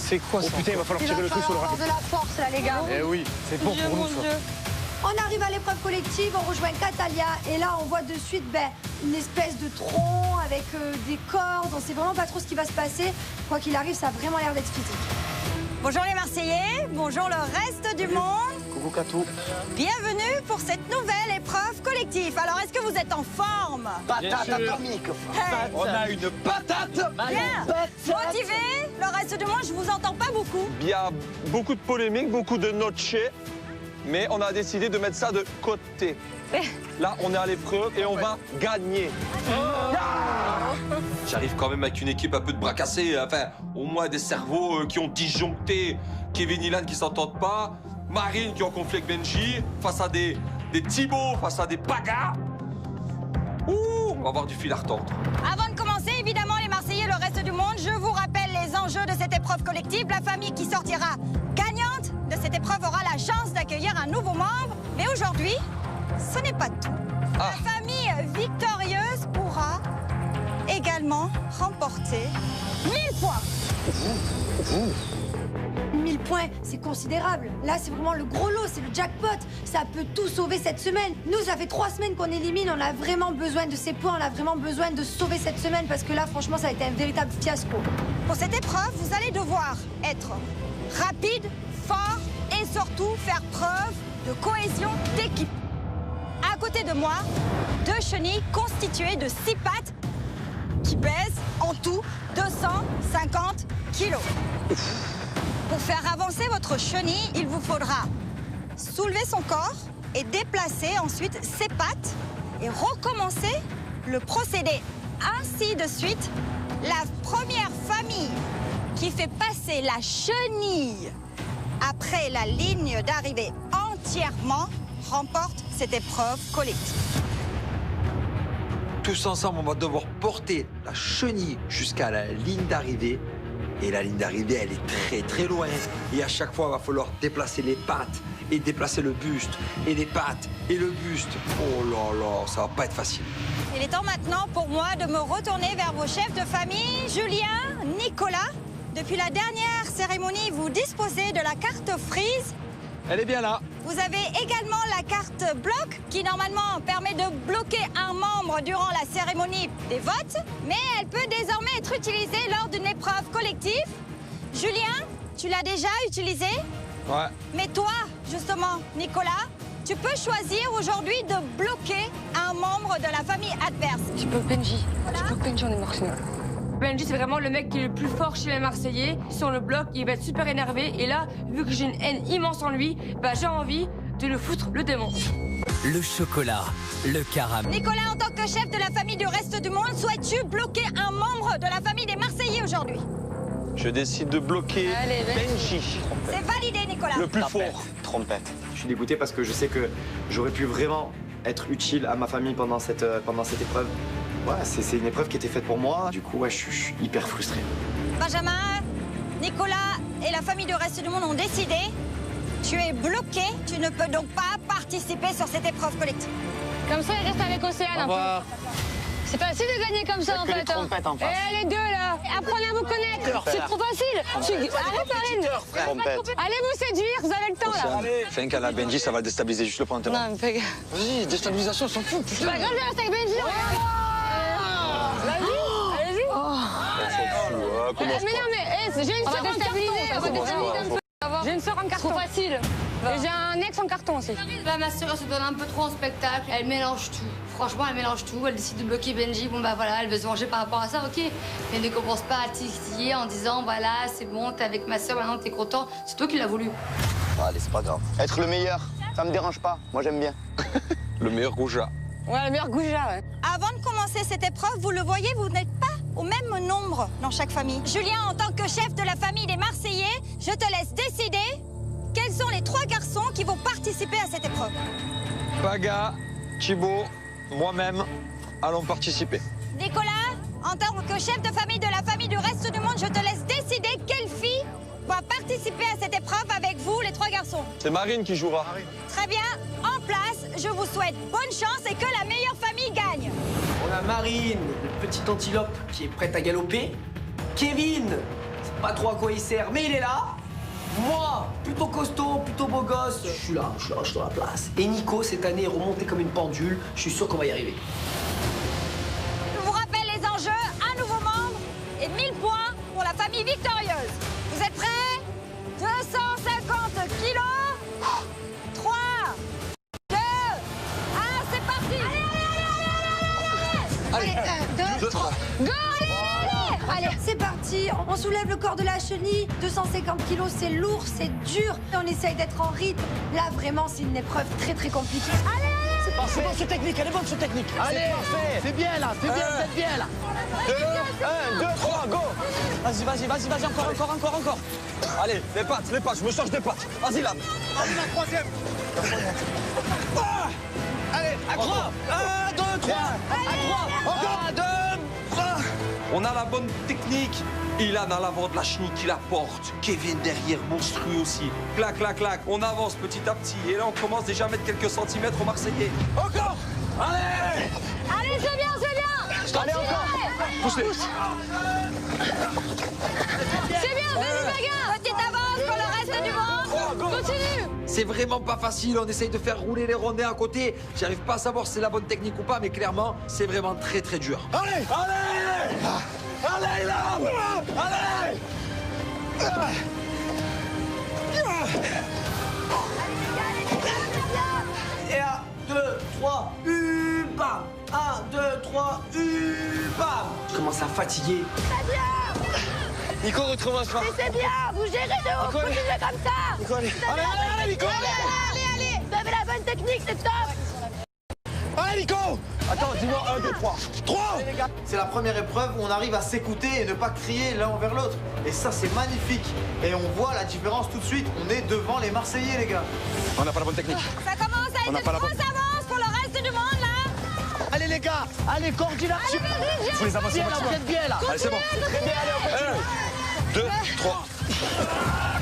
C'est quoi ça? Oh putain, il va falloir tirer le truc sur le rapide. de la force là, les gars. Eh oui, c'est bon pour nous ça. On arrive à l'épreuve collective, on rejoint Catalia et là on voit de suite une espèce de tronc avec des cordes. On sait vraiment pas trop ce qui va se passer. Quoi qu'il arrive, ça a vraiment l'air d'être physique. Bonjour les Marseillais, bonjour le reste du monde. Coucou Catou. Bienvenue pour cette nouvelle épreuve collective. Alors est-ce que vous êtes en forme? Patate atomique. Hey. On a une patate. Bien. Motivé? Le reste du monde, je vous entends pas beaucoup. Il y a beaucoup de polémiques, beaucoup de noche, mais on a décidé de mettre ça de côté. Là, on est à l'épreuve et on va gagner. J'arrive quand même avec une équipe un peu de bras cassés, enfin, au moins des cerveaux qui ont disjoncté. Kevin Ilan qui s'entendent pas, Marine qui ont conflit avec Benji, face à des Thibaut, face à des Paga. Ouh, on va avoir du fil à retordre. Avant de commencer, évidemment, les Marseillais, le reste du monde, je vous rappelle les enjeux de cette épreuve collective. La famille qui sortira gagnante de cette épreuve aura la chance d'accueillir un nouveau membre. Mais aujourd'hui, ce n'est pas tout. La famille victorieuse pourra également remporter 1000 points. 1000 points, c'est considérable. Là, c'est vraiment le gros lot, c'est le jackpot. Ça peut tout sauver cette semaine. Nous, ça fait 3 semaines qu'on élimine. On a vraiment besoin de ces points. On a vraiment besoin de sauver cette semaine parce que là, franchement, ça a été un véritable fiasco. Pour cette épreuve, vous allez devoir être rapide, fort et surtout faire preuve de cohésion d'équipe. À côté de moi, 2 chenilles constituées de 6 pattes qui pèsent en tout 250 kilos. Pour faire avancer votre chenille, il vous faudra soulever son corps et déplacer ensuite ses pattes et recommencer le procédé ainsi de suite. La première famille qui fait passer la chenille après la ligne d'arrivée entièrement remporte cette épreuve collective. Tous ensemble, on va devoir porter la chenille jusqu'à la ligne d'arrivée. Et la ligne d'arrivée, elle est très très loin. Et à chaque fois, il va falloir déplacer les pattes et déplacer le buste. Et les pattes et le buste. Oh là là, ça va pas être facile. Il est temps maintenant pour moi de me retourner vers vos chefs de famille, Julien, Nicolas. Depuis la dernière cérémonie, vous disposez de la carte freeze. Elle est bien là. Vous avez également la carte bloc qui normalement permet de bloquer un membre durant la cérémonie des votes, mais elle peut désormais être utilisée lors d'une épreuve collective. Julien, tu l'as déjà utilisée? Ouais. Mais toi, justement, Nicolas, tu peux choisir aujourd'hui de bloquer un membre de la famille adverse. Je bloque Benji. Voilà. Je bloque Benji, on est Marseillais. Benji, c'est vraiment le mec qui est le plus fort chez les Marseillais. Si on le bloque, il va être super énervé. Et là, vu que j'ai une haine immense en lui, bah, j'ai envie de le foutre le démon. Le chocolat, le caramel. Nicolas, en tant que chef de la famille du reste du monde, souhaites-tu bloquer un membre de la famille des Marseillais aujourd'hui? Je décide de bloquer Benji. C'est validé, Nicolas. Le plus fort. Trompette. Je suis dégoûté parce que je sais que j'aurais pu vraiment être utile à ma famille pendant cette épreuve. Ouais, c'est une épreuve qui était faite pour moi. Du coup, ouais, je suis hyper frustré. Benjamin, Nicolas et la famille du reste du monde ont décidé. Tu es bloqué. Tu ne peux donc pas participer sur cette épreuve collective. Comme ça, il reste avec Océane un peu. C'est facile de gagner comme ça en fait. Et les deux là, apprenez à vous connaître. C'est trop facile. Arrête Marine. Allez vous séduire, vous avez le temps là. Fais un câlin à Benji, ça va déstabiliser juste le point de Non, mais fais gaffe. Vas-y, déstabilisation, on s'en fout. C'est pas grave, je reste avec Benji. Vas-y, allez-y. Mais non, mais j'ai une sœur en carton. J'ai une sœur en carton. Trop facile. Et j'ai un ex en carton aussi. Là, ma sœur se donne un peu trop en spectacle. Elle mélange tout. Franchement, elle mélange tout. Elle décide de bloquer Benji. Bon, bah voilà, elle veut se venger par rapport à ça, ok. Mais elle ne commence pas à titiller en disant, voilà, c'est bon, t'es avec ma sœur, maintenant t'es content. C'est toi qui l'as voulu. Allez, c'est pas grave. Être le meilleur, ça me dérange pas. Moi, j'aime bien. Le meilleur goujat. Ouais, le meilleur goujat, ouais. Avant de commencer cette épreuve, vous le voyez, vous n'êtes pas au même nombre dans chaque famille. Julien, en tant que chef de la famille des Marseillais, je te laisse décider quels sont les 3 garçons qui vont participer à cette épreuve. Paga, Thibaut, moi-même, allons participer. Nicolas, en tant que chef de famille la famille du reste du monde, je te laisse décider quelle fille va participer à cette épreuve avec vous, les 3 garçons. C'est Marine qui jouera. Très bien, en place, je vous souhaite bonne chance et que la meilleure famille gagne. On a Marine, le petit antilope qui est prête à galoper. Kevin, pas trop à quoi il sert, mais il est là. Moi, plutôt costaud, plutôt beau gosse, je suis là, je suis dans la place. Et Nico, cette année, est remonté comme une pendule. Je suis sûr qu'on va y arriver. Je vous rappelle les enjeux, un nouveau membre et 1000 points pour la famille victorieuse. Vous êtes prêts? 250 kilos. 3, 2, 1, c'est parti. Allez, 1, 2, 3. Go, allez, allez. Allez, c'est parti. On soulève le corps de la chenille. 250 kilos, c'est lourd, c'est dur. On essaye d'être en rythme. Là, vraiment, c'est une épreuve très, très compliquée. Allez, allez. C'est bon, ce technique, elle est bonne, ce technique. Allez, c'est bien là, c'est bien, vous êtes bien là. 1, 2, 3, go. Vas-y, encore. Allez, les pattes, je me change des pattes. Vas-y, là. Vas-y, la troisième. Allez, à 3. 1, 2, 3. À 3. Encore. 1, 2, 3. On a la bonne technique. Ilan à l'avant de la chenille qui la porte. Kevin derrière, monstrueux aussi. Clac, clac, clac. On avance petit à petit. Et là, on commence déjà à mettre quelques centimètres aux Marseillais. Encore. Allez. Allez, c'est bien. Allez, encore. Pousse-les. C'est bien, vas-y, bagarre. Petite avance pour le reste du monde. Continue. C'est vraiment pas facile, on essaye de faire rouler les rondins à côté. J'arrive pas à savoir si c'est la bonne technique ou pas, mais clairement, c'est vraiment très très dur. Allez. Allez, là. Allez. 1, 2, 3, bam. 1, 2, 3, bam. Je commence à fatiguer. Nico, retrouve-moi ce soir. Mais c'est bien, vous gérez de ouf, continuez comme ça. Nico, allez, Nico. Allez, vous avez la bonne technique, c'est top. Allez, Nico. Attends, dis-moi 1, 2, 3. 3. C'est la première épreuve où on arrive à s'écouter et ne pas crier l'un envers l'autre. Et ça, c'est magnifique. Et on voit la différence tout de suite. On est devant les Marseillais, les gars. On n'a pas la bonne technique. Ça commence à être une grosse avance pour le reste du monde, là. Allez, les gars. Allez, coordination. Faut les avancer. Vous êtes bien là. Allez, c'est bon. Très bien, allez, 1, 2, 3.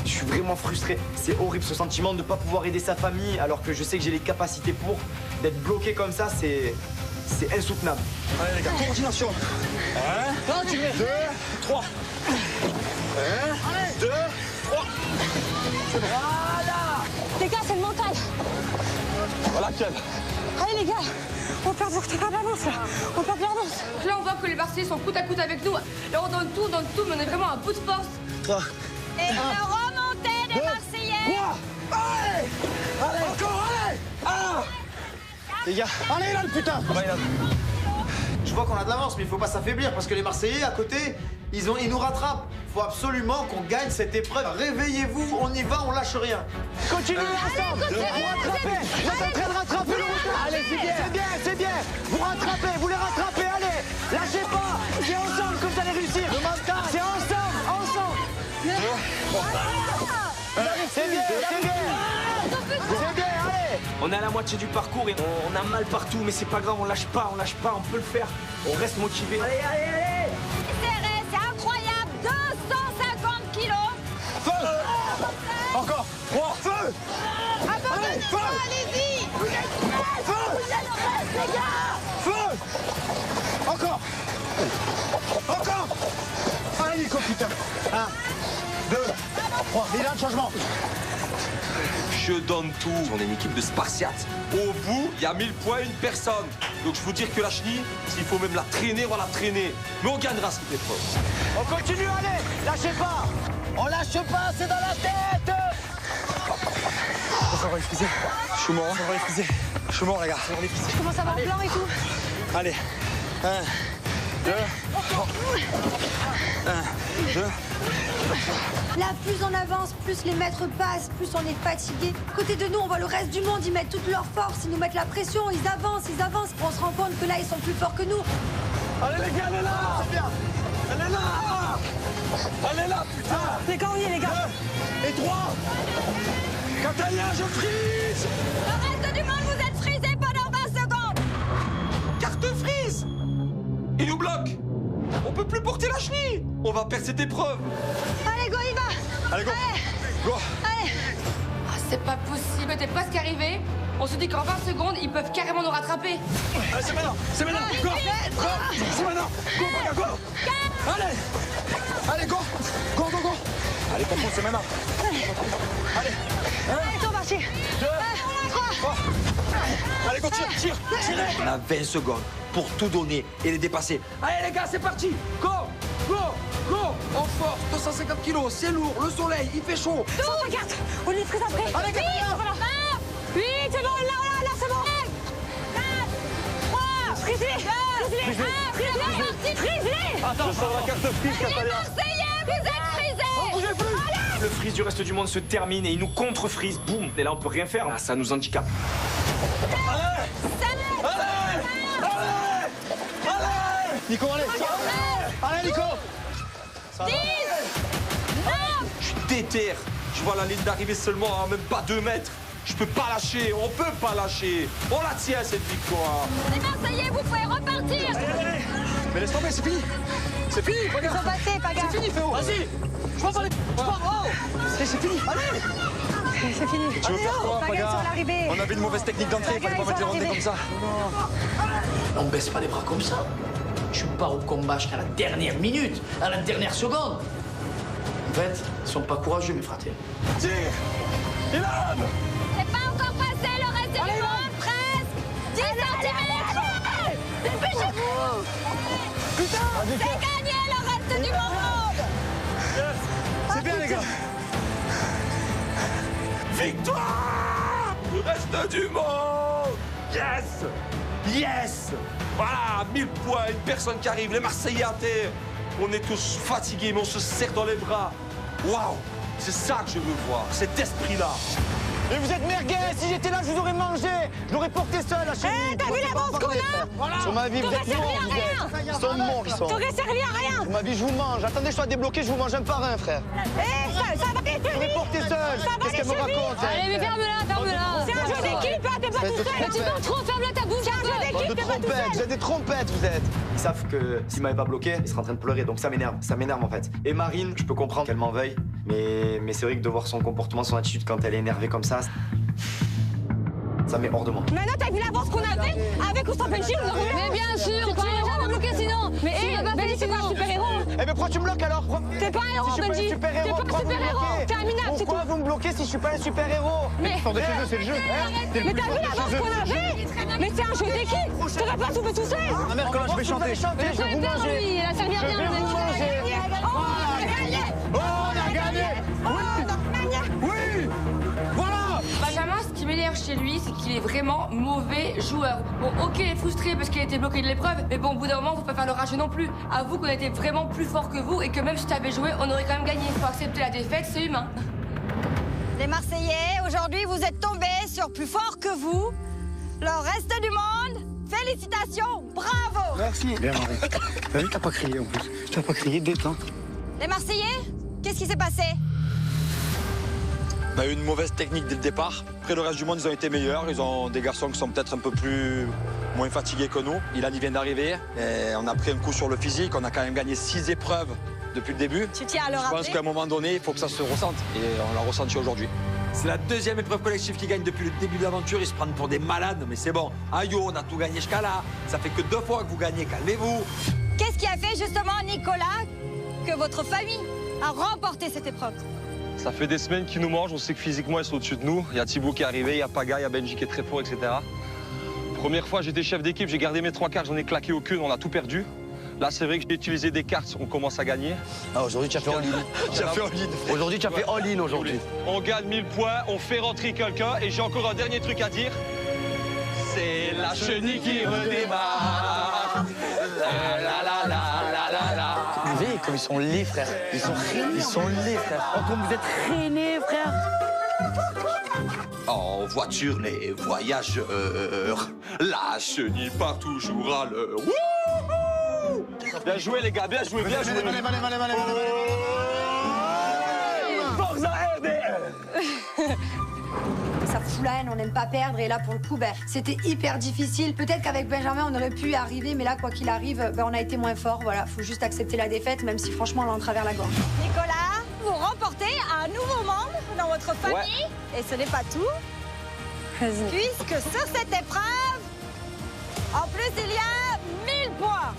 Je suis vraiment frustré. C'est horrible ce sentiment de ne pas pouvoir aider sa famille alors que je sais que j'ai les capacités pour. D'être bloqué comme ça, c'est insoutenable. Allez, les gars, coordination. 1, 2, 3. 1, 2, 3. Voilà. Les gars, c'est le mental. Voilà, Kev. Allez, les gars, on perd pas d'avance, là. On perd d'avance. Là, on voit que les Marseillais sont côte à côte avec nous. Là, on donne tout, mais on est vraiment à bout de force. 3. Et une remontée des Marseillais. Allez. Encore, allez. Les gars. Allez, là, le putain. Je vois qu'on a de l'avance, mais il faut pas s'affaiblir parce que les Marseillais à côté, ils nous rattrapent. Il faut absolument qu'on gagne cette épreuve. Réveillez-vous, on y va, on lâche rien. Continuez ensemble. Vous rattrapez. Vous êtes en train de rattraper le retour. Allez, c'est bien. Vous rattrapez, vous les rattrapez, allez. Lâchez pas. C'est ensemble que vous allez réussir. C'est ensemble. C'est bien. Allez. On est à la moitié du parcours et on a mal partout, mais c'est pas grave, on lâche pas, on peut le faire. On reste motivé. Allez. Serré, c'est incroyable. 250 kilos. Feu. Encore. 3. Feu. Abandonnez pas, allez-y. Vous êtes prêts. Vous êtes prêts, les gars. Feu. Encore. Allez, Nico, putain. 1, 2, 3. Il a un changement. Je donne tout. On est une équipe de Spartiates. Au bout, il y a 1000 points, une personne. Donc je vous dire que la chenille, s'il faut même la traîner, on va la traîner. Mais on gagnera cette épreuve. On continue, allez. Lâchez pas. On lâche pas, c'est dans la tête. Ça va épuiser. Je suis mort. Je suis mort, les gars. Je commence à avoir blanc et tout. Allez. 1, 2, 3. 1, 2. Là, plus on avance, plus les mètres passent, plus on est fatigué. Côté de nous, on voit le reste du monde, ils mettent toute leur force, ils nous mettent la pression, ils avancent. On se rend compte que là, ils sont plus forts que nous. Allez, les gars, elle est là. C'est bien. Elle est là, putain. C'est quand les gars. 2 et 3. Catalien, je frise. Le reste du monde, vous êtes frisés pendant 20 secondes. Carte frise. Il nous bloque. On peut plus porter la chenille. On va perdre cette épreuve. Allez, go, il va. Allez, go. Allez. Ah, c'est pas possible, t'es presque arrivé. On se dit qu'en 20 secondes, ils peuvent carrément nous rattraper. Allez, c'est maintenant. C'est maintenant. Go. C'est maintenant. Go. Allez. Allez, go. Go. Allez, comprends, c'est maintenant. Allez. Allez, tourne, Archie. 2, 3. Allez, go, tire. On a 20 secondes pour tout donner et les dépasser. Allez les gars, c'est parti. Go. En force, 250 kilos, c'est lourd, le soleil, il fait chaud. 150. On est très après. Allez, Gabriel. 8, c'est bon, là, c'est bon. 4, 3, frisez. Attends, Je sors la carte frise, Catalina. Marseillais, vous êtes frisés. Bougez plus. Le freeze du reste du monde se termine et il nous contre-freeze. Boum. Et là, on peut rien faire. Là, ça nous handicape. Nico, allez. Allez, Nico. 10, 9. Je suis déter. Je vois la ligne d'arrivée seulement à même pas 2 mètres. Je peux pas lâcher, on peut pas lâcher. On la tient cette victoire. Les Marseillais, vous pouvez repartir. Allez. Mais laisse tomber, c'est fini. C'est fini, Paga. Ils sont passés, Paga. C'est fini, Féo. Vas-y. Je pense aller. C'est fini. Allez. C'est fini. Tu veux faire quoi, Paga, Paga? sur l'arrivée. On avait une mauvaise technique d'entrée, il fallait pas mettre les rondés comme ça. On baisse pas les bras comme ça. Je pars au combat jusqu'à la dernière minute, à la dernière seconde. En fait, ils sont pas courageux, mes fratés. Tire. Ilan. C'est pas encore passé le reste du monde, presque. 10 cm. Dépêchez-vous. Putain. C'est gagné le reste du monde. C'est bien, les gars. Victoire! Le reste du monde! Yes! Voilà, 1000 points, une personne qui arrive, les Marseillais à terre. On est tous fatigués, mais on se serre dans les bras. Waouh! C'est ça que je veux voir, cet esprit-là. Mais vous êtes merguez. Si j'étais là, je vous aurais mangé. Je l'aurais porté seul, la chérie. T'as vu l'avance qu'on a? Voilà. Sur ma vie, vous T'aurais êtes servi morts, à vous rien. êtes. Ils sont morts, ils sont. T'aurais servi à rien. Sur ma vie, je vous mange. Attendez, je sois débloqué, je vous mange un par un, frère. Ça va les Je l'aurais porté seul. Qu'est-ce qu'elle me raconte? Allez, mais ferme-la. C'est un jeu d'équipe, hein, t'es pas tout seul. Mais tu parles trop, ferme-la ta bouche. C'est un jeu d'équipe, De t'es pas tout trompettes, vous seul. êtes des trompettes, vous êtes. Ils savent que s'ils m'avaient pas bloqué, ils seraient en train de pleurer. Donc ça m'énerve en fait. Et Marine, je peux comprendre qu'elle m'en veuille, mais c'est vrai que de voir son comportement, son attitude quand elle est énervée comme ça met hors de moi. Maintenant, t'as vu l'avance qu'on avait avec Ousmane Benji? Mais bien sûr, tu vas jamais bloquer sinon. Mais Benji, c'est pas un super-héros. Eh ben pourquoi tu me bloques alors? T'es pas un héros, Si je suis pas Benji. un super-héros, T'es pas un super-héros. T'es un minable, c'est tout. Pourquoi vous me bloquez si je suis pas un super-héros? Mais Sortez chez eux, c'est le jeu. Mais t'as vu l'avance qu'on avait? Mais c'est un jeu d'équipe. T'aurais pas tout fait tout seul. Ah merde, comment je vais chanter? Je vais vous manger. lui, il a servi à rien. Je vais vous manger. On a gagné. Oh, on a gagné. Oui. Voilà. Benjamin, ce qui m'énerve chez lui, c'est qu'il est vraiment mauvais joueur. Bon, ok, il est frustré parce qu'il a été bloqué de l'épreuve, mais bon, au bout d'un moment, faut pas faire le rageux non plus. Avoue qu'on était vraiment plus fort que vous et que même si tu avais joué, on aurait quand même gagné. Faut accepter la défaite, c'est humain. Les Marseillais, aujourd'hui, vous êtes tombés sur plus fort que vous. Le reste du monde, félicitations, bravo. Merci. Bien, Marie. T'as vu, t'as pas crié en plus. T'as pas crié, détends. Les Marseillais, qu'est-ce qui s'est passé? On a eu une mauvaise technique dès le départ. Après, le reste du monde, ils ont été meilleurs. Ils ont des garçons qui sont peut-être un peu moins fatigués que nous. Ilan, il vient d'arriver. Et on a pris un coup sur le physique. On a quand même gagné 6 épreuves depuis le début. Tu tiens à le Je pense rappeler? qu'à un moment donné, il faut que ça se ressente. Et on l'a ressenti aujourd'hui. C'est la deuxième épreuve collective qui gagne depuis le début de l'aventure. Ils se prennent pour des malades, mais c'est bon. Ayo, on a tout gagné jusqu'à là. Ça fait que 2 fois que vous gagnez, calmez-vous. Qu'est-ce qui a fait justement, Nicolas, que votre famille a remporté cette épreuve? Ça fait des semaines qu'ils nous mangent. On sait que physiquement, ils sont au-dessus de nous. Il y a Thibaut qui est arrivé, il y a Paga, il y a Benji qui est très fort, etc. Première fois, j'étais chef d'équipe, j'ai gardé mes 3 cartes, j'en ai claqué aucune, on a tout perdu. Là, c'est vrai que j'ai utilisé des cartes, on commence à gagner. Ah, aujourd'hui, tu as fait all-in. J'ai fait all-in. Aujourd'hui, tu as fait all-in aujourd'hui. On gagne 1000 points, on fait rentrer quelqu'un et j'ai encore un dernier truc à dire. C'est la chenille qui redémarre. La la la la la la. Vous voyez comme ils sont laids, frère. Ils sont laids, frère. Oh, comme vous êtes traînés, frère. En voiture, les voyageurs. La chenille part toujours à l'heure. Wouhou! Bien joué les gars, bien joué, bien joué. Forza RDR. Ça fout la haine, on n'aime pas perdre. Et là, pour le coup, c'était hyper difficile. Peut-être qu'avec Benjamin, on aurait pu y arriver. Mais là, quoi qu'il arrive, on a été moins fort. Voilà, faut juste accepter la défaite, même si franchement, on l'a en travers la gorge. Nicolas, vous remportez un nouveau membre dans votre famille. Et ce n'est pas tout. Puisque sur cette épreuve, en plus, il y a 1000 points.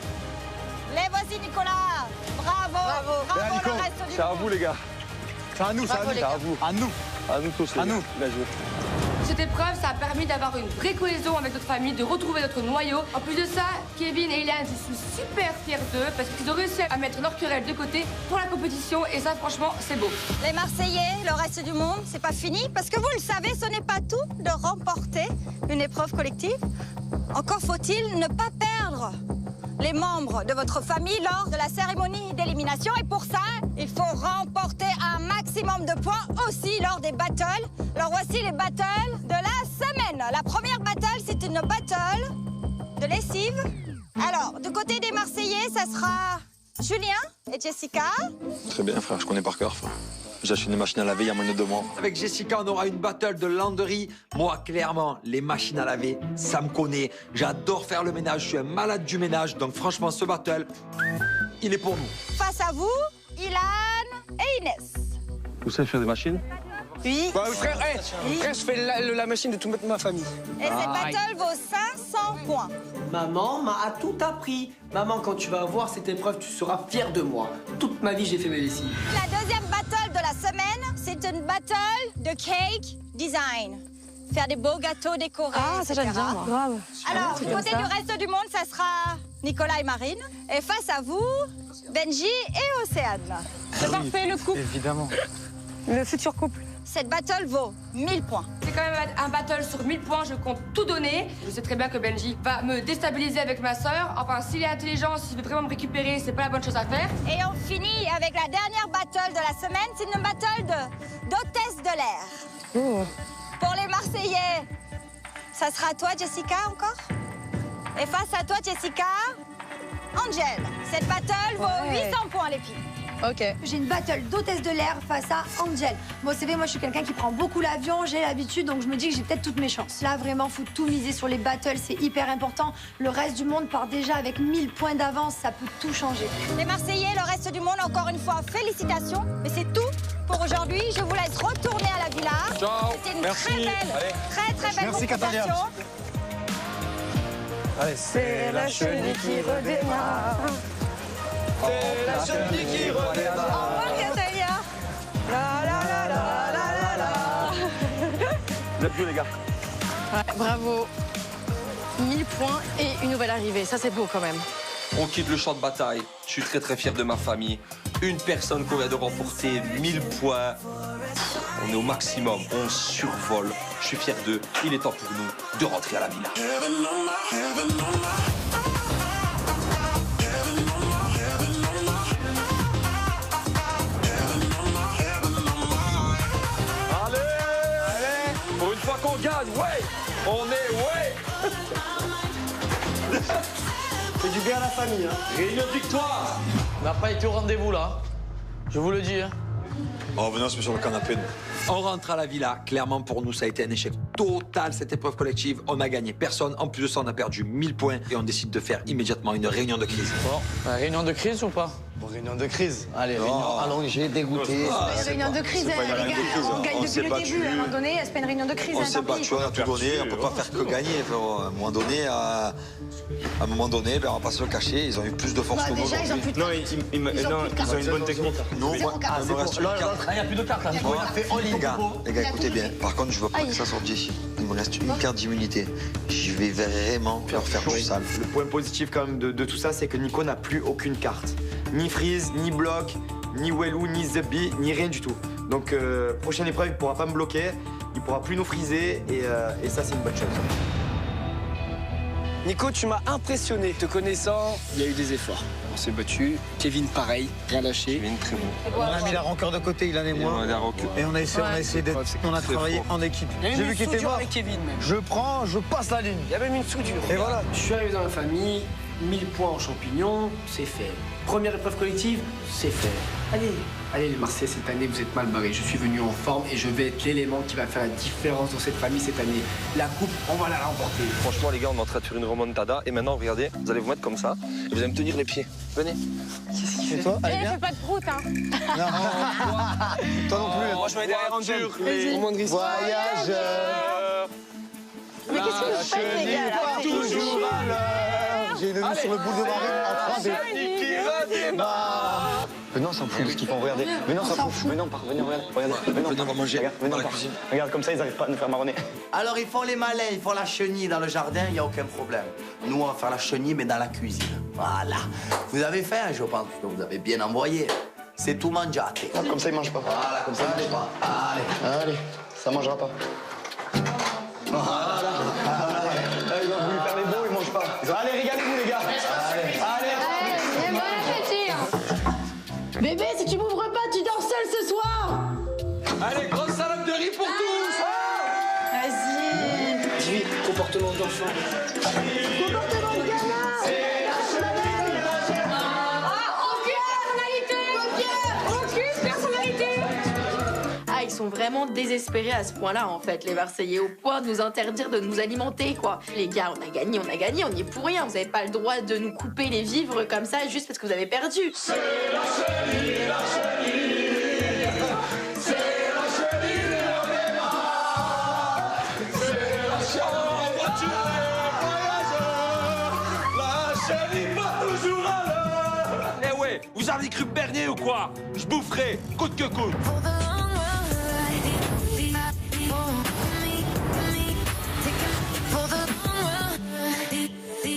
Les voici, Nicolas. Bravo, bravo, Nico, le reste du c'est à monde. vous les gars. C'est à nous, c'est à nous. les gars. À nous. À nous tous, les À gars. nous. Bien joué. Cette épreuve, ça a permis d'avoir une vraie cohésion avec notre famille, de retrouver notre noyau. En plus de ça, Kevin et Ilan, je suis super fière d'eux parce qu'ils ont réussi à mettre leur querelle de côté pour la compétition et ça, franchement, c'est beau. Les Marseillais, le reste du monde, c'est pas fini parce que vous le savez, ce n'est pas tout de remporter une épreuve collective. Encore faut-il ne pas perdre les membres de votre famille lors de la cérémonie d'élimination. Et pour ça, il faut remporter un maximum de points aussi lors des battles. Alors voici les battles de la semaine. La première battle, c'est une battle de lessive. Alors, du côté des Marseillais, ça sera Julien et Jessica. Très bien, frère, je connais par cœur, frère. J'ai acheté une machine à laver il y a moins de 2 mois. Avec Jessica, on aura une battle de lavanderie. Moi, clairement, les machines à laver, ça me connaît. J'adore faire le ménage, je suis un malade du ménage. Donc franchement, ce battle, il est pour nous. Face à vous, Ilan et Inès. Vous savez faire des machines? Oui. Bah, frère, frère, je fais la machine de toute ma famille. Et cette battle vaut 500 points. Maman m'a tout appris. Maman, quand tu vas voir cette épreuve, tu seras fière de moi. Toute ma vie, j'ai fait mes lessives. La deuxième battle de la semaine, c'est une battle de cake design. Faire des beaux gâteaux décorés. Ah, ça j'aime bien, moi. Grave. Alors, du côté du reste du monde, ça sera Nicolas et Marine. Et face à vous, Benji et Océane. C'est parfait, le couple. Évidemment. Le futur couple. Cette battle vaut 1000 points. C'est quand même un battle sur 1000 points, je compte tout donner. Je sais très bien que Benji va me déstabiliser avec ma sœur. Enfin, s'il est intelligent, s'il veut vraiment me récupérer, c'est pas la bonne chose à faire. Et on finit avec la dernière battle de la semaine. C'est une battle d'hôtesse de l'air. Oh. Pour les Marseillais, ça sera toi, Jessica, encore. Et face à toi, Jessica, Angel. Cette battle vaut 800 points, les filles. Ok. J'ai une battle d'hôtesse de l'air face à Angel. Bon, vous savez, moi, je suis quelqu'un qui prend beaucoup l'avion, j'ai l'habitude, donc je me dis que j'ai peut-être toutes mes chances. Là, vraiment, faut tout miser sur les battles, c'est hyper important. Le reste du monde part déjà avec 1000 points d'avance, ça peut tout changer. Les Marseillais, le reste du monde, encore une fois, félicitations. Mais c'est tout pour aujourd'hui. Je vous laisse retourner à la villa. Ciao. C'était une Merci. très belle, Allez. très belle Merci, Catalina. compétition. Allez, c'est la chenille qui redémarre. C'est la chenille qui Au redémarre. revoir, Catalina. La la la la la la la. Vous êtes joués, les gars. Ouais, bravo. 1000 points et une nouvelle arrivée. Ça, c'est beau quand même. On quitte le champ de bataille. Je suis très fier de ma famille. Une personne qu'on vient de remporter 1000 points. On est au maximum, on survole. Je suis fier d'eux. Il est temps pour nous de rentrer à la villa. Allez, pour une fois qu'on gagne, ouais. On est, ouais. Fais du bien à la famille, hein. Réunion de victoire. On n'a pas été au rendez-vous là. Je vous le dis. Hein. Oh, venez, on se met sur le canapé. On rentre à la villa. Clairement, pour nous, ça a été un échec total, cette épreuve collective. On a gagné personne. En plus de ça, on a perdu 1000 points. Et on décide de faire immédiatement une réunion de crise. Bon, réunion de crise ou pas? Bon, réunion de crise. Allez, réunion allongée, dégoûté. Une réunion de crise, les gars, on gagne depuis le début. À un moment donné, c'est pas une réunion de crise. On hein, s'est tant pis. battu, on a tout donné. On peut pas faire que gagner. À un moment donné, ben, on va pas se le cacher. Ils ont eu plus de force Bah, que nous. déjà, ils ont plus de Non, cartes. ils ont une bonne technique. Non, Zéro moi, carte. il me reste une carte. Il n'y a plus de cartes là. On a fait all in. Les gars, écoutez bien. Par contre, je veux pas Aïe. que ça sorte d'ici. Il me reste une carte d'immunité. Je vais vraiment leur faire du sale. Le point positif quand même de tout ça, c'est que Nico n'a plus aucune carte. Ni freeze, ni bloc, ni Wellou, ni Zebby, ni rien du tout. Donc prochaine épreuve, il pourra pas me bloquer, il pourra plus nous freezer et ça c'est une bonne chose. Nico, tu m'as impressionné. Te connaissant, il y a eu des efforts. On s'est battu. Kevin, pareil, rien lâché. Kevin, très bon. On a mis la rancœur de côté, il en est moins. Et on a essayé d'être. On a travaillé en équipe. Il y a J'ai même vu une qu'il était soudure mort. avec Kevin même. Je prends, je passe la ligne. Il y a même une soudure. Et voilà. Je suis arrivé dans la famille, 1000 points en champignons, c'est fait. Première épreuve collective, c'est fait. Allez les Marseillais, cette année vous êtes mal barrés. Je suis venu en forme et je vais être l'élément qui va faire la différence dans cette famille cette année. La coupe, on va la remporter. Franchement, les gars, on est en train de faire une remontada. Et maintenant, regardez, vous allez vous mettre comme ça. Et vous allez me tenir les pieds. Venez. Qu'est-ce qu'il fait toi? Eh, Allez bien. fais pas de prout, hein. Non. Toi non plus. Moi je vais aller derrière Angel. Vas-y. Au moins de risque. Voyageur. Mais qu'est-ce que vous faites, les gars, là? Toujours à l'heure. J'ai une vue sur le bout de Marine en train de. Qui redémarre. Mais non, s'en fout de ce qu'ils font, regardez. Mais non, s'en fout. Mais non, venez, regardez. Venez, on va manger. Venez, dans la cuisine. Regarde, comme ça, ils n'arrivent pas à nous faire marronner. Alors, ils font les malins, ils font la chenille dans le jardin, il n'y a aucun problème. Nous, on va faire la chenille, mais dans la cuisine. Voilà. Vous avez faim, je pense, que vous avez bien envoyé. C'est tout mangiate. Comme ça, ils mangent pas. Voilà, comme ça, ils mangent pas. Allez. Allez, ça mangera pas. Voilà. Ils ont voulu faire les beaux, ils mangent pas. Allez, régalez-vous, les gars. Allez. Bon appétit. Bébé, si tu m'ouvres pas, tu dors seul ce soir. Allez, grosse salade de riz pour tous. Vas-y. 18, comportement d'enfant. Comportement de gamin. Aucune personnalité. Ah, ils sont vraiment désespérés à ce point-là, en fait, les Marseillais, au point de nous interdire de nous alimenter, quoi. Les gars, on a gagné, on y est pour rien. Vous n'avez pas le droit de nous couper les vivres comme ça juste parce que vous avez perdu. C'est la chenille, la chenille. C'est la chenille de c'est la chenille voiture voyageur. La chenille va toujours à l'heure. Eh ouais, vous avez cru Bernier ou quoi? Je boufferai, coûte que coûte.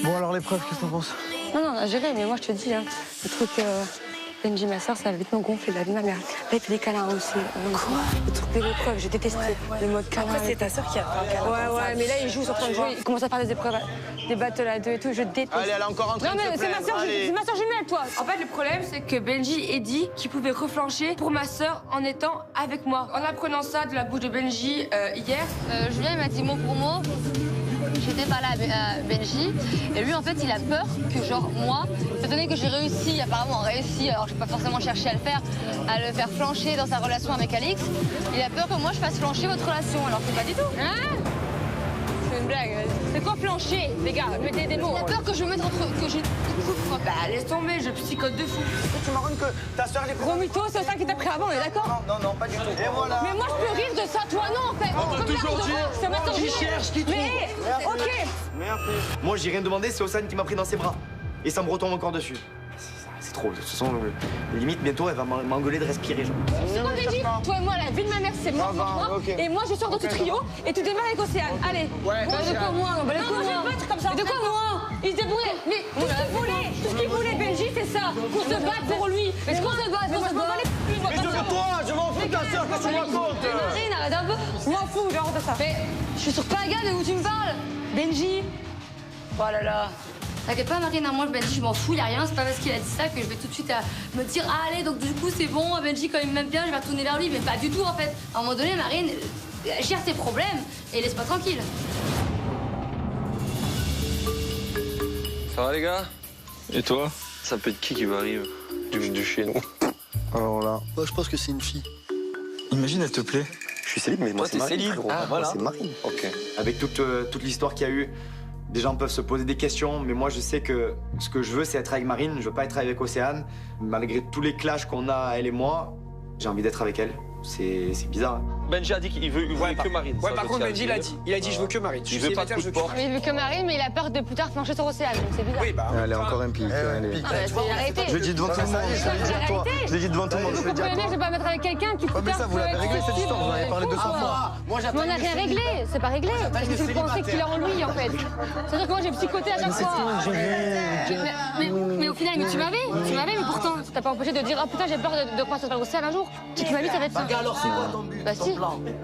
Bon, alors l'épreuve, qu'est-ce que t'en penses? Non, on a géré, mais moi je te dis, hein, le truc Benji, ma soeur, ça va vite me gonfler la vie de ma mère. Là, il fait des câlins aussi. Quoi? Le truc de l'épreuve, j'ai détesté le mode câlin. Après, c'est ta soeur qui a fait un câlin. Ouais, mais là, il joue sur ton jeu, il commence à faire des épreuves, des battles à deux et tout, je déteste. Allez, elle est encore en train non, mais c'est ma soeur jumelle, toi. En fait, le problème, c'est que Benji ait dit qu'il pouvait reflancher pour ma sœur en étant avec moi. En apprenant ça de la bouche de Benji hier, Julien, il m'a dit mot pour mot. J'étais pas là à Benji. Et lui, en fait, il a peur que, genre, moi, étant donné que j'ai réussi, apparemment réussi, alors j'ai pas forcément cherché à le faire flancher dans sa relation avec Alix, il a peur que moi, je fasse flancher votre relation. Alors c'est pas du tout. Hein? C'est une blague. C'est quoi flancher, les gars? Mettez des mots. Il a peur que je mette que je souffre. bah laisse tomber, je psychote de fou. Tu marronnes que ta soeur les Gros mytho, c'est ça qui t'a pris avant, on est d'accord? Non, pas du tout. Et voilà. Mais moi, je peux rire de ça, toi non, en fait. On peut toujours dire ça m'a qui cherche, qui trouve. Mais, ok. Merci. Moi, j'ai rien demandé, c'est Ossane qui m'a pris dans ses bras. Et ça me retombe encore dessus. C'est trop. De toute façon, limite, bientôt, elle va m'engueuler de respirer. Genre. C'est quoi, Benji? Toi et moi, la vie de ma mère, c'est moi. Et moi, je sors dans ce trio et tu démarres avec Océane. Allez. Ouais, bon, de quoi moi? Non, je vais pas être comme ça. Mais de quoi moi? Il se débrouillait. Mais tout ce qu'il voulait, Benji, c'est ça. Qu'on se batte pour lui. Est-ce qu'on se bat? Mais je veux toi, je m'en fous de ta soeur, qu'est-ce que tu me racontes? Marine, arrête un peu. Je m'en fous, genre de ça. Mais je suis sur Paga, de où tu me parles? Benji. Oh là là. T'inquiète pas, Marine, moi, Benji, je m'en fous, y a rien. C'est pas parce qu'il a dit ça que je vais tout de suite me dire ah, allez, donc du coup, c'est bon, Benji, quand il m'aime bien, je vais retourner vers lui. Mais pas du tout, en fait. À un moment donné, Marine, gère tes problèmes et laisse-moi tranquille. Ça va, les gars? Et toi? Ça peut être qui va arriver du chez nous? Alors là, je pense que c'est une fille. Imagine, elle te plaît. Je suis célib, mais moi, c'est Marine. Ah, voilà. C'est Marine. Ok. Avec toute l'histoire qu'il y a eu, des gens peuvent se poser des questions, mais moi, je sais que ce que je veux, c'est être avec Marine. Je veux pas être avec Océane. Malgré tous les clashs qu'on a, elle et moi, j'ai envie d'être avec elle. C'est bizarre. Hein. Benji a dit qu'il veut que Marine. Ouais, par contre, Benji, il a dit je veux que Marine. Il veut pas de coup de porte. Il veut que Marine, mais il a peur de plus tard flancher sur Océane. C'est bizarre. Oui, bah. Elle est encore impliquée. Arrêtez. Je le dis devant tout le monde. Je le dis devant tout le monde. Je vais pas mettre avec quelqu'un qui plus Mais tard ça, vous l'avez réglé cette histoire. Vous en avez parlé 200 fois. Mais on n'a rien réglé. C'est pas réglé. Parce que tu pensais qu'il est en lui, en fait. C'est-à-dire que moi, j'ai psychoté à chaque fois. Mais au final, tu m'avais, mais pourtant, t'as pas empêché de dire ah putain, j'ai peur de croiser sur Océane un jour. Tu m'as dit ça va être ça. Alors, c'est quoi ton but? Bah si.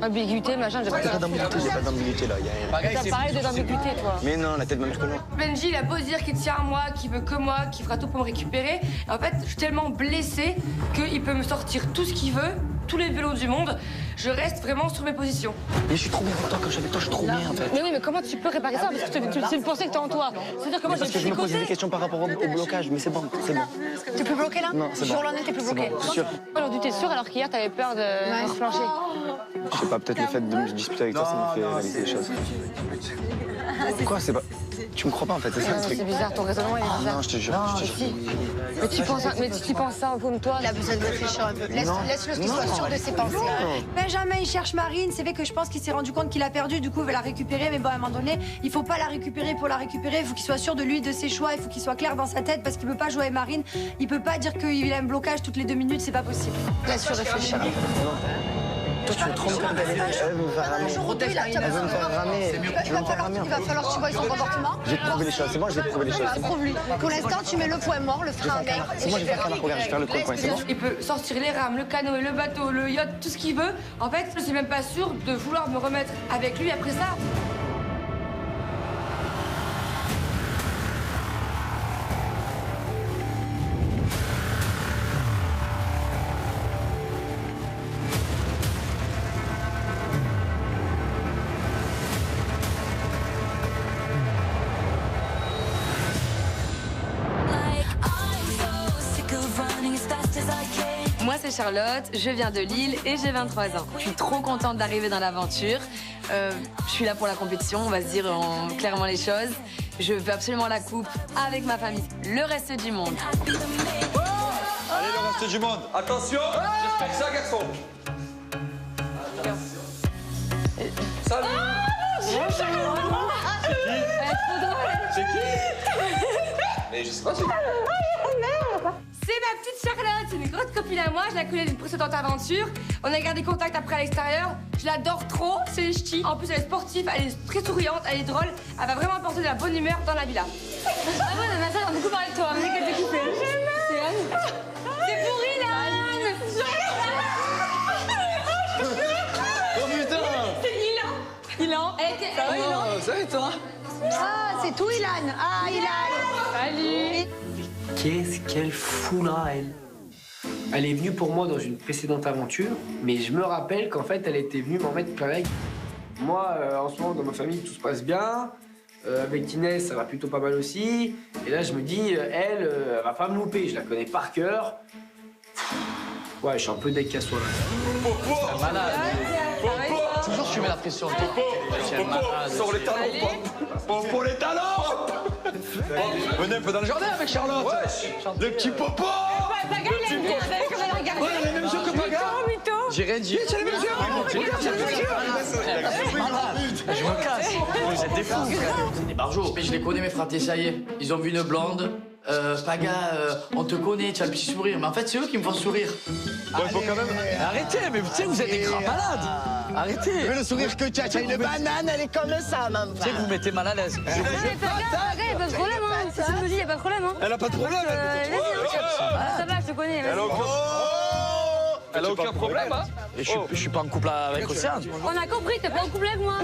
Ambiguïté, machin, j'ai pas Pas d'ambiguïté, j'ai pas d'ambiguïté là. T'as parlé de l'ambiguïté, toi. Mais non, la tête de ma mère que non. Benji, il a beau dire qu'il tient à moi, qu'il veut que moi, qu'il fera tout pour me récupérer. Et en fait, je suis tellement blessée qu'il peut me sortir tout ce qu'il veut, tous les vélos du monde. Je reste vraiment sur mes positions. Mais je suis trop bien avec toi, quand je suis avec toi, je suis trop bien en fait. Mais oui, mais comment tu peux réparer ça? Parce que c'est le pensée que t'as en toi. C'est-à-dire que moi, Parce que je me posais des questions par rapport au blocage, mais c'est bon, c'est bon. T'es plus bloqué là? Non, c'est bon. Jour lendemain, t'es plus bloqué. C'est sûr. Aujourd'hui, t'es sûr alors qu'hier, t'avais peur de reflancher. Je sais pas, peut-être le fait de me disputer avec toi, ça me fait réaliser les choses. Quoi, c'est pas. Tu me crois pas en fait, c'est ça le truc. C'est bizarre, ton raisonnement il est bizarre. Non, je te jure, je te jure. Mais tu penses ça comme toi. Il a besoin de réfléchir un peu. Laisse-le qu'il soit sûr de ses pensées. Benjamin, il cherche Marine. C'est vrai que je pense qu'il s'est rendu compte qu'il a perdu. Du coup, il veut la récupérer. Mais bon, à un moment donné, il faut pas la récupérer pour la récupérer. Il faut qu'il soit sûr de lui, de ses choix. Il faut qu'il soit clair dans sa tête parce qu'il peut pas jouer avec Marine. Il peut pas dire qu'il a un blocage toutes les 2 minutes. C'est pas possible. Laisse-le réfléchir. Toi, tu me trompes comme elle veut me faire ramer. Elle veut me faire ramer. Tu veux me faire ramer. Il va falloir que tu vois son comportement. Je vais te prouver les choses, c'est bon, je vais te prouver les choses. Prouve-lui. Pour l'instant, tu mets le point mort, le frein avec. C'est moi, je vais faire regarde, je vais faire le coin, c'est bon. Il peut sortir les rames, le canoë, le bateau, le yacht, tout ce qu'il veut. En fait, je suis même pas sûre de vouloir me remettre avec lui après ça. Moi, c'est Charlotte, je viens de Lille et j'ai 23 ans. Je suis trop contente d'arriver dans l'aventure. Je suis là pour la compétition, on va se dire clairement les choses. Je veux absolument la coupe avec ma famille, le reste du monde. Allez, le reste du monde, attention, j'espère que ça, garçon. Salut. C'est qui? Mais je sais pas, c'est qui? C'est ma petite Charlotte, c'est une grosse copine à moi, je la connais d'une précédente aventure. On a gardé contact après à l'extérieur. Je l'adore trop, c'est une ch'ti. En plus, elle est sportive, elle est très souriante, elle est drôle. Elle va vraiment apporter de la bonne humeur dans la villa. Ah ouais, mais ça, on a beaucoup parlé de toi, mais qu'elle t'est coupée. C'est pour Ilan. Oh putain. C'est Ilan. Elle était... Ça va, Ilan? Ça va et toi? Ah, c'est tout, Ilan. Ah, Ilan. Salut. Qu'est-ce qu'elle fout là, elle? Elle est venue pour moi dans une précédente aventure, mais je me rappelle qu'en fait, elle était venue m'en mettre plein la gueule. Moi, en ce moment, dans ma famille, tout se passe bien. Avec Inès, ça va plutôt pas mal aussi. Et là, je me dis, elle va pas me louper. Je la connais par cœur. Ouais, je suis un peu deg qu'à soi, là. C'est malade. Toujours tu mets la pression. Popo, sors les talons, Popo, les talons. Venez un peu dans le jardin avec Charlotte. Wesh, le petit Popo. Paga, il aime bien, comme elle regarde. Ouais, elle a les mêmes yeux que Paga. J'ai rien dit. Tu as les mêmes yeux. Regarde, tu as les mêmes yeux. Je me casse. Vous êtes des fous. C'est des barjots. Mais je les connais, mes fratés, ça y est. Ils ont vu une blonde. Paga, on te connaît, tu as le petit sourire. Mais en fait, c'est eux qui me font sourire. Ouais, il faut quand même. Arrêtez, mais tu sais, vous êtes des grands malades. Arrêtez. Mais le sourire que tu as une banane, elle est comme ça, même. Tu sais que vous me mettez mal à l'aise. Paga, y a pas de problème, hein. C'est ce que je me dis, y a pas de problème, hein. Elle a pas de problème. Ça va, je te connais. Elle a aucun problème, hein. Et je suis pas en couple avec Océane. On a compris, t'es pas en couple avec moi.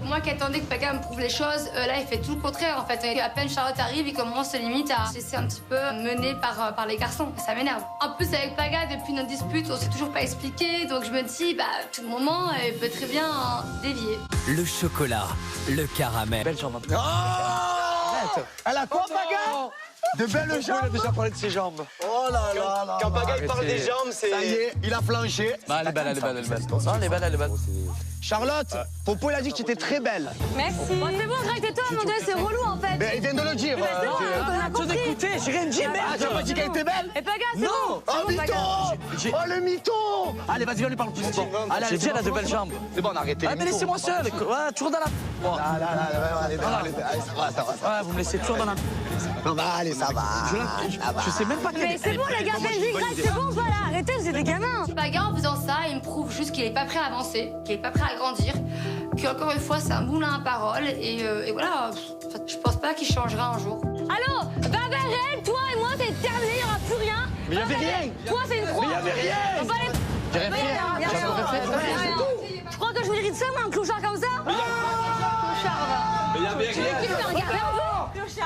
Moi qui attendais que Paga me prouve les choses, là il fait tout le contraire en fait. Et à peine Charlotte arrive, il commence limite à se laisser un petit peu mener par les garçons. Ça m'énerve. En plus avec Paga, depuis notre dispute, on s'est toujours pas expliqué. Donc je me dis, à tout moment, elle peut très bien dévier. Le chocolat, le caramel. Belle jambe. Elle a quoi, Paga? De belles jambes. On a déjà parlé de ses jambes. Oh là là. Quand Paga il parle des jambes, c'est. Ça y est, il a flanché. Bah, elle est belle, elle est belle, elle est belle. Non, elle est belle, elle est belle. Charlotte, Popo il a dit que tu étais très belle. Merci. Bon, c'est bon, Greg, tais-toi, mon Dieu, c'est relou en fait. Mais il vient de le dire. C'est bon, on a compris. Écoutez, j'ai rien dit, merde. Ah, tu as pas dit qu'elle était belle? Et Paga, c'est bon. Oh, mytho! Oh, le mytho! Allez, vas-y, viens lui parler plus fort. Allez, j'ai dit, elle a de belles jambes. C'est bon, on a arrêté. Ah, mais laissez-moi seul. Ouais, toujours dans la. Allez, ça va. Ouais, vous me laissez toujours dans la. Allez, ça va. Je sais même pas quelle. Mais c'est bon, les gars, Benji, Greg, c'est bon, voilà. Arrêtez, vous êtes des gamins. Paga, en faisant ça, il me prouve juste qu'il est pas prêt à avancer, qu'il est pas prêt à grandir, qu'encore une fois, c'est un moulin à parole. Et voilà, je pense pas qu'il changera un jour. Allô, Babel, toi et moi, c'est terminé, il n'y aura plus rien. Mais il y avait rien. Toi, c'est une Mais il y avait rien. J'ai rien fait. J'ai rien fait. Tu crois que je mérite ça, moi, un clochard comme ça? Clochard, va. Mais il y avait rien.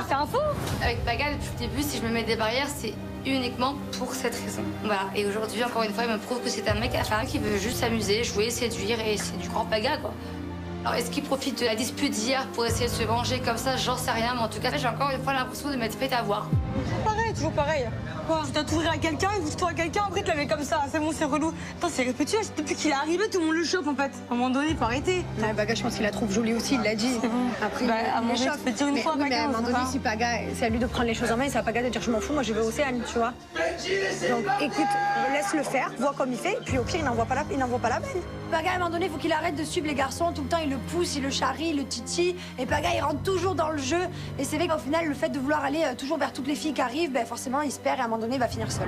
C'est un fou. Avec Paga, depuis le début, si je me mets des barrières, c'est uniquement pour cette raison. Voilà. Et aujourd'hui, encore une fois, il me prouve que c'est un mec qui veut juste s'amuser, jouer, séduire, et c'est du grand Paga, quoi. Alors, est-ce qu'il profite de la dispute d'hier pour essayer de se venger comme ça? J'en sais rien, mais en tout cas, j'ai encore une fois l'impression de m'être fait avoir. Pareil, toujours pareil. Quoi? Tu t'as ouvert à quelqu'un, il ouvre-toi à quelqu'un, après tu l'avais comme ça. C'est bon, c'est relou. Attends, c'est répété, depuis qu'il est arrivé, tout le monde le chope en fait. À un moment donné, il faut arrêter. Ouais, Paga, je pense qu'il la trouve jolie aussi, il l'a dit. C'est bon. Après, Bah, à un moment donné, tu peux dire une fois à mais Paga, à un moment donné, si Paga, c'est à lui de prendre les choses en main, c'est à Paga de dire je m'en fous, moi je vais au Océane, tu vois. Donc écoute, laisse-le faire, vois comme il fait, puis au pire, il n'envoie pas la peine. Paga, à un moment donné, il faut qu'il arrête de suivre les garçons. Tout le temps, il le pousse, il le charrie, il le titille. Et Paga, il rentre toujours dans le jeu. Et c'est vrai qu'au final, le fait de vouloir aller toujours vers toutes les filles qui arrivent, ben forcément, il se perd et à un moment donné, il va finir seul.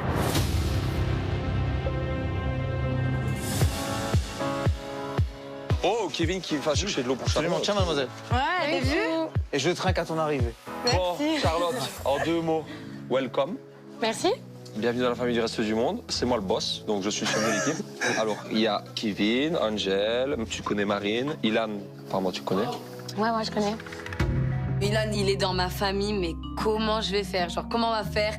Oh, Kevin qui va chercher de l'eau pour Charlotte. Absolument, tiens, mademoiselle. Ouais, t'as vu? Et je trinque à ton arrivée. Bon, Charlotte, en 2 mots, welcome. Merci. Bienvenue dans la famille du reste du monde. C'est moi le boss, donc je suis le chef de l'équipe. Alors, il y a Kevin, Angel, tu connais Marine, Ilan, apparemment tu connais. Ouais, je connais. Ilan, il est dans ma famille, mais comment je vais faire? Genre, comment on va faire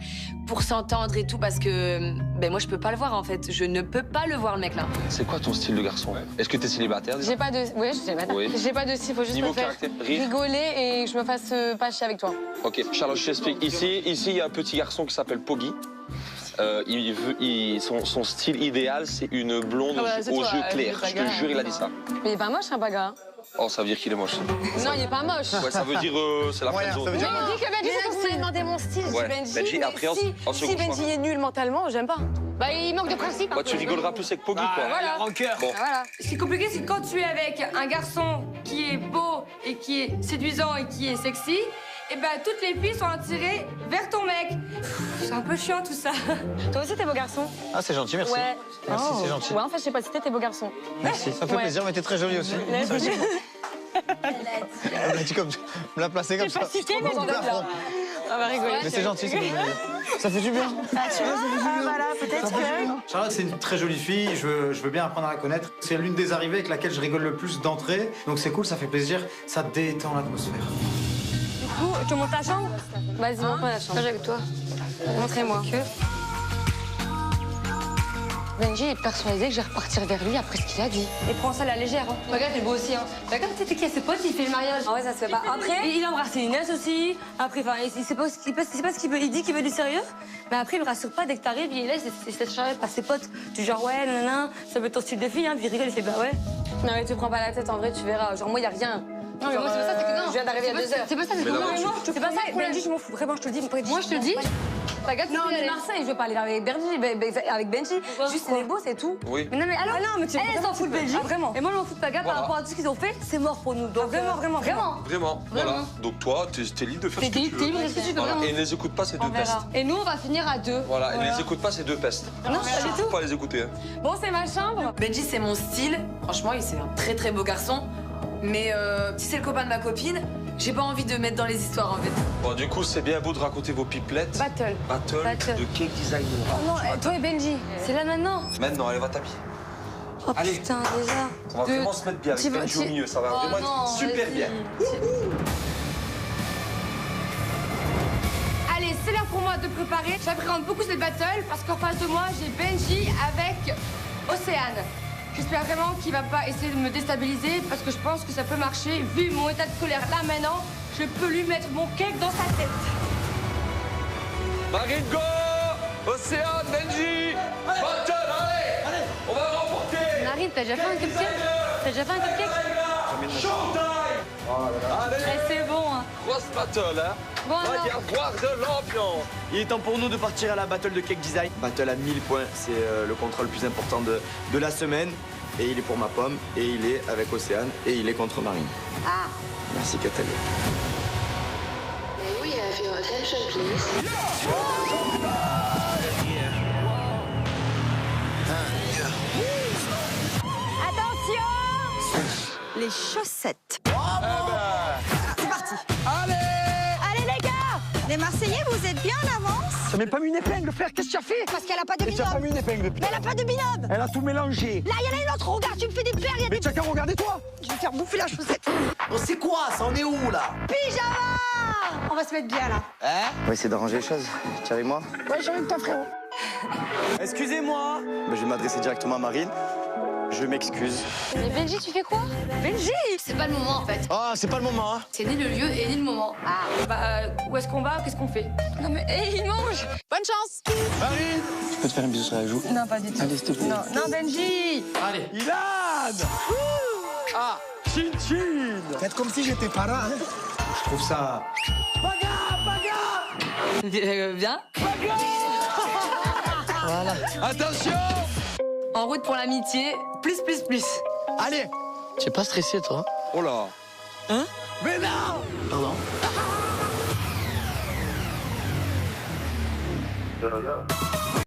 pour s'entendre et tout? Parce que, ben moi, je peux pas le voir, en fait. Je ne peux pas le voir, le mec, là. C'est quoi ton style de garçon? Est-ce que t'es célibataire déjà? J'ai pas de. Oui, je suis célibataire. Oui. J'ai pas de style, faut juste Niveau me faire caractère, rire. rigoler et que je me fasse pas chier avec toi. Ok, Charlotte, je t'explique. Ici, il y a un petit garçon qui s'appelle Poggy. Son style idéal, c'est une blonde aux yeux clairs. Je te jure, il a dit ça. Mais il est pas moche, un Paga. Oh, ça veut dire qu'il est moche. Non, il est pas moche. Ouais, ça veut dire c'est la friendzone. Non, il dit que Benji, c'est parce que vous m'avez demandé mon style. Ouais, Je dis Benji, mais après, en si second Benji choix. est nul mentalement, j'aime pas. Bah, il manque de principe. Bah, tu rigoleras plus avec Poggy, quoi. Voilà. Bon. Voilà. Ce qui est compliqué, c'est que quand tu es avec un garçon qui est beau et qui est séduisant et qui est sexy, et ben toutes les filles sont attirées vers ton mec. C'est un peu chiant tout ça. Toi aussi, t'es beau garçon. Ah, c'est gentil, merci. Ouais. Merci, c'est gentil. Ouais, en fait, je sais pas si t'es beau garçon. Merci, ça fait plaisir, mais t'es très jolie aussi. Ça veut dire- Elle m'a dit comme me la placer comme ça. J'ai pas cité, mais j'en ai là. On va rigoler. Mais c'est gentil, ça fait du bien. Ah, tu vois, voilà, peut-être que... Charlotte, c'est une très jolie fille, je veux bien apprendre à la connaître. C'est l'une des arrivées avec laquelle je rigole le plus d'entrée. Donc c'est cool, ça fait plaisir, ça détend l'atmosphère. Du coup, tu montes ta chambre? Vas-y, montre-moi la chambre. Moi, avec toi. Montrez-moi. Benji est persuadé que je vais repartir vers lui après ce qu'il a dit. Et prends ça à la légère. Hein. Regarde, t'es beau aussi, hein. Regarde, tu sais qui a ses potes, il fait le mariage. Ah ouais, ça se fait pas. Après, il embrasse Inès aussi. Après, enfin, il sait pas ce qu'il veut. Il dit qu'il veut du sérieux. Mais après, il me rassure pas dès que t'arrives. Il laisse se charger par ses potes. Du genre, ouais, nanana, ça veut être ton style de fille, hein. Puis il rigole, il fait, bah ouais. Non, mais tu prends pas la tête, en vrai, tu verras. Genre, moi, y a rien. Non, mais moi, c'est pas ça, c'est que non. Je viens d'arriver à 2 heures. C'est pas ça, c'est que non, mais moi, C'est pas ça, Benji, je m'en fous. Vraiment, je te le dis. Moi, je te le dis. Regarde, Non, mais Marseille, je veux pas aller avec Benji. Juste, il est beau, c'est tout. Oui. Mais non, mais alors, non, mais tu elle s'en fout de Benji. Vraiment. Et moi, je m'en fous de Paga par rapport à tout ce qu'ils ont fait. C'est mort pour nous. Donc, vraiment. Vraiment, voilà. Donc toi, t'es libre de faire ce que tu veux. T'es libre de faire ce que tu veux, Voilà. vraiment. Et ne les écoute pas, ces deux On verra. pestes. Et nous, on va finir à 2. Voilà, et ne les écoute pas, ces deux pestes. Non, pas du Faut tout. pas les écouter. Hein. Bon, c'est ma chambre. Benji, c'est mon style. Franchement, c'est un très très beau garçon. Mais si c'est le copain de ma copine, j'ai pas envie de mettre dans les histoires en fait. Bon, du coup, c'est bien beau de raconter vos pipelettes. Battle. Battle de cake designer. Oh non, toi et Benji, c'est là maintenant. Maintenant, allez, va t'habiller. Oh Allez. putain, déjà. On va vraiment se mettre bien avec Benji au milieu. Ça va vraiment être super bien. Allez, c'est l'heure pour moi de préparer. J'appréhende beaucoup cette battle parce qu'en face de moi, j'ai Benji avec Océane. J'espère vraiment qu'il va pas essayer de me déstabiliser parce que je pense que ça peut marcher. Vu mon état de colère là maintenant, je peux lui mettre mon cake dans sa tête. Marine, go! Océane, Benji! Battle, allez! On va remporter! Marine, t'as déjà fait un cupcake? T'as déjà fait un cupcake? Showtime! Allez! C'est bon. Hein. Grosse battle, hein? Bon, Va alors. y avoir de l'ambiance! Il est temps pour nous de partir à la battle de cake design. Battle à 1000 points, c'est le contrôle le plus important de la semaine. Et il est pour ma pomme, et il est avec Océane, et il est contre Marine. Ah. Merci Catherine. May we have your attention, please? Attention! Les chaussettes. C'est parti. Allez les gars! Les Marseillais, vous êtes bien en avance? T'as même pas mis une épingle, frère, qu'est-ce que tu as fait? Parce qu'elle a pas de Mais tu as pas mis binôme. une épingle, Mais elle a pas de binôme. Elle a tout mélangé. Là, il y en a une autre. Regarde, tu me fais des paires, il y a Mais des... tu as qu'à regarder toi. Je vais faire bouffer la chaussette. Oh, c'est quoi ça? On est où là? Pyjama! On va se mettre bien là. Hein? On va essayer d'arranger les choses. Tu es avec moi? Ouais, j'ai envie de toi, frérot. Excusez-moi. Je vais m'adresser directement à Marine. Je m'excuse. Mais Benji, tu fais quoi? Benji! C'est pas le moment en fait. Ah, c'est pas le moment, hein. C'est ni le lieu et ni le moment. Ah, où est-ce qu'on va? Qu'est-ce qu'on fait? Non mais, il mange! Bonne chance! Marine, Je peux te faire un bisou sur la joue? Non, pas du tout. Allez, s'il te plaît. Non, Benji! Allez. Ilan. Ah, Chin Chin. Faites comme si j'étais pas là, hein. Je trouve ça... Viens. Voilà. Attention. En route pour l'amitié, plus. Allez. Tu es pas stressé, toi? Oh là. Hein? Mais non. Pardon.